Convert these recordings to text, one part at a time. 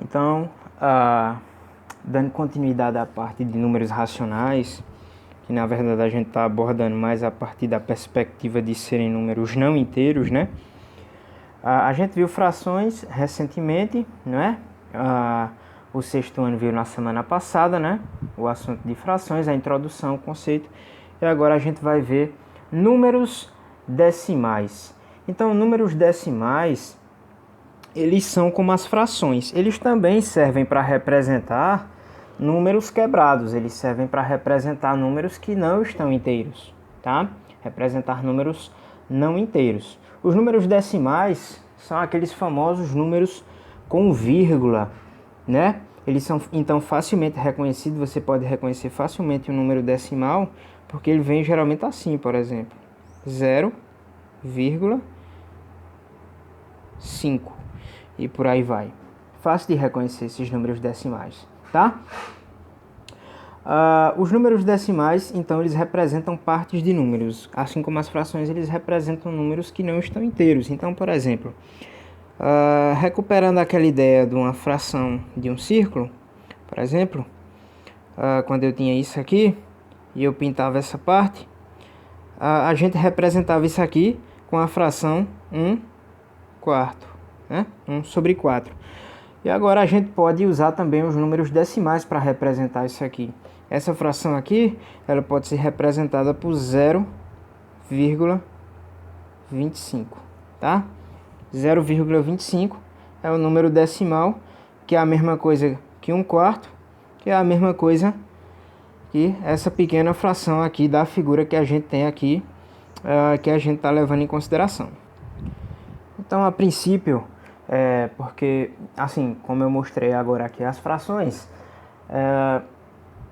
Então, dando continuidade à parte de números racionais, que na verdade a gente está abordando mais a partir da perspectiva de serem números não inteiros, né? A gente viu frações recentemente, não é? O sexto ano viu na semana passada, né? O assunto de frações, a introdução, o conceito. E agora a gente vai ver números decimais. Então, números decimais, eles são como as frações. Eles também servem para representar números quebrados. Eles servem para representar números que não estão inteiros, tá? Representar números não inteiros. Os números decimais são aqueles famosos números com vírgula, né? Eles são então facilmente reconhecidos. Você pode reconhecer facilmente o número decimal, porque ele vem geralmente assim, por exemplo, 0,5 e por aí vai. Fácil de reconhecer esses números decimais, tá? Os números decimais, então, eles representam partes de números, assim como as frações, eles representam números que não estão inteiros. Então, por exemplo, recuperando aquela ideia de uma fração de um círculo, por exemplo, quando eu tinha isso aqui e eu pintava essa parte, a gente representava isso aqui com a fração 1/4, né? 1/4. E agora a gente pode usar também os números decimais para representar isso aqui. Essa fração aqui, ela pode ser representada por 0,25, tá? 0,25 é o número decimal, que é a mesma coisa que 1/4, que é a mesma coisa que essa pequena fração aqui da figura que a gente tem aqui, que a gente está levando em consideração. Então, a princípio, porque, assim, como eu mostrei agora aqui as frações,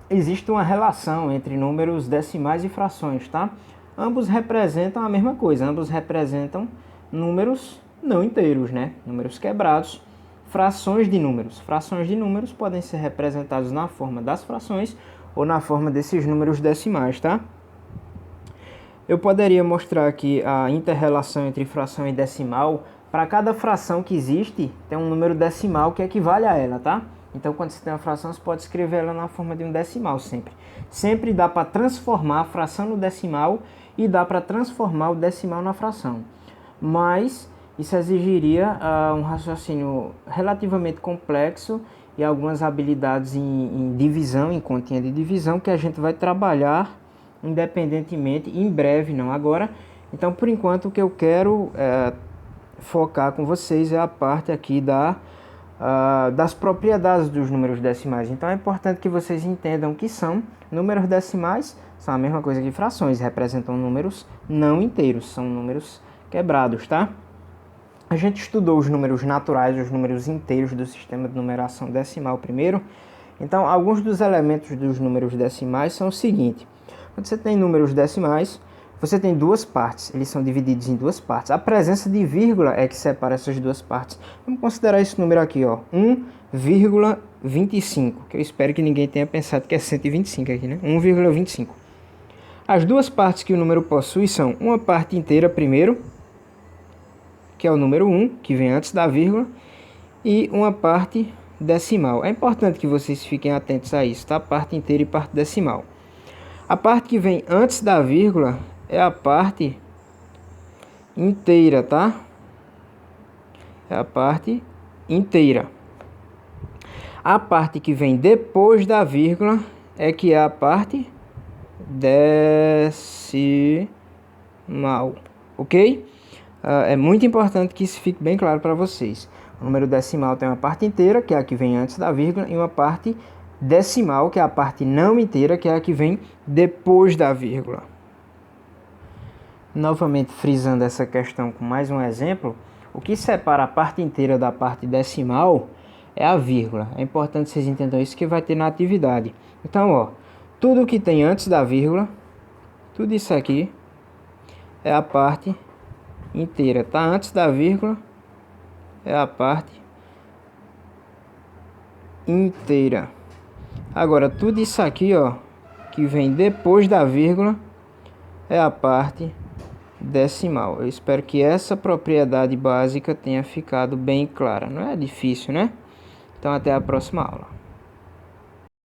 existe uma relação entre números decimais e frações, tá? Ambos representam a mesma coisa, ambos representam números não inteiros, né? Números quebrados, frações de números. Frações de números podem ser representados na forma das frações ou na forma desses números decimais, tá? Eu poderia mostrar aqui a inter-relação entre fração e decimal. Para cada fração que existe, tem um número decimal que equivale a ela, tá? Então, quando você tem uma fração, você pode escrever ela na forma de um decimal sempre. Sempre dá para transformar a fração no decimal e dá para transformar o decimal na fração. Mas isso exigiria um raciocínio relativamente complexo e algumas habilidades em divisão, em continha de divisão, que a gente vai trabalhar independentemente, em breve, não agora. Então, por enquanto, o que eu quero focar com vocês é a parte aqui das propriedades dos números decimais. Então, é importante que vocês entendam que são números decimais, são a mesma coisa que frações, representam números não inteiros, são números quebrados, tá? A gente estudou os números naturais, os números inteiros do sistema de numeração decimal primeiro. Então, alguns dos elementos dos números decimais são o seguinte: quando você tem números decimais, você tem duas partes, eles são divididos em duas partes. A presença de vírgula é que separa essas duas partes. Vamos considerar esse número aqui, ó, 1,25, que eu espero que ninguém tenha pensado que é 125 aqui, né? 1,25. As duas partes que o número possui são uma parte inteira primeiro, que é o número 1, que vem antes da vírgula, e uma parte decimal. É importante que vocês fiquem atentos a isso, tá? Parte inteira e parte decimal. A parte que vem antes da vírgula é a parte inteira, tá? É a parte inteira. A parte que vem depois da vírgula é que é a parte decimal, ok? É muito importante que isso fique bem claro para vocês. O número decimal tem uma parte inteira, que é a que vem antes da vírgula, e uma parte decimal, que é a parte não inteira, que é a que vem depois da vírgula. Novamente frisando essa questão com mais um exemplo, o que separa a parte inteira da parte decimal é a vírgula. É importante vocês entendam isso, que vai ter na atividade. Então, ó, tudo que tem antes da vírgula, tudo isso aqui é a parte inteira, tá? Antes da vírgula é a parte inteira. Agora, tudo isso aqui, ó, que vem depois da vírgula é a parte decimal. Eu espero que essa propriedade básica tenha ficado bem clara. Não é difícil, né? Então, até a próxima aula.